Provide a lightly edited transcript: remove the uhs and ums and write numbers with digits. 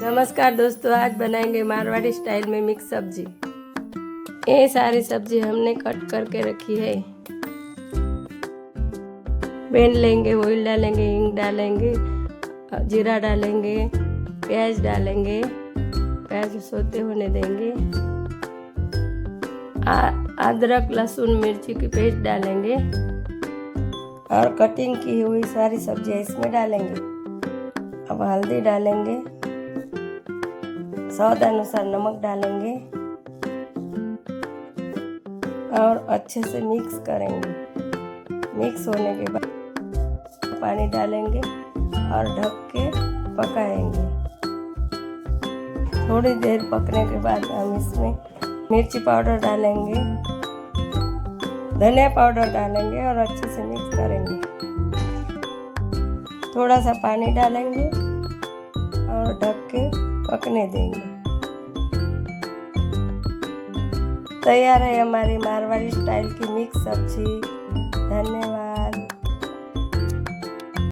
नमस्कार दोस्तों, आज बनाएंगे मारवाड़ी स्टाइल में मिक्स सब्जी। ये सारी सब्जी हमने कट करके रखी है। पैन लेंगे, ऑयल डालेंगे, हींग डालेंगे, जीरा डालेंगे, प्याज डालेंगे, प्याज सोते होने देंगे। अदरक लहसुन मिर्ची की पेस्ट डालेंगे और कटिंग की हुई सारी सब्जियां इसमें डालेंगे। अब हल्दी डालेंगे, स्वाद अनुसार नमक डालेंगे और अच्छे से मिक्स करेंगे। मिक्स होने के बाद पानी डालेंगे और ढक के पकाएंगे। थोड़ी देर पकने के बाद हम इसमें मिर्ची पाउडर डालेंगे, धनिया पाउडर डालेंगे और अच्छे से मिक्स करेंगे। थोड़ा सा पानी डालेंगे और ढक के पकने देंगे। तैयार है हमारी मारवाड़ी स्टाइल की मिक्स सब्जी।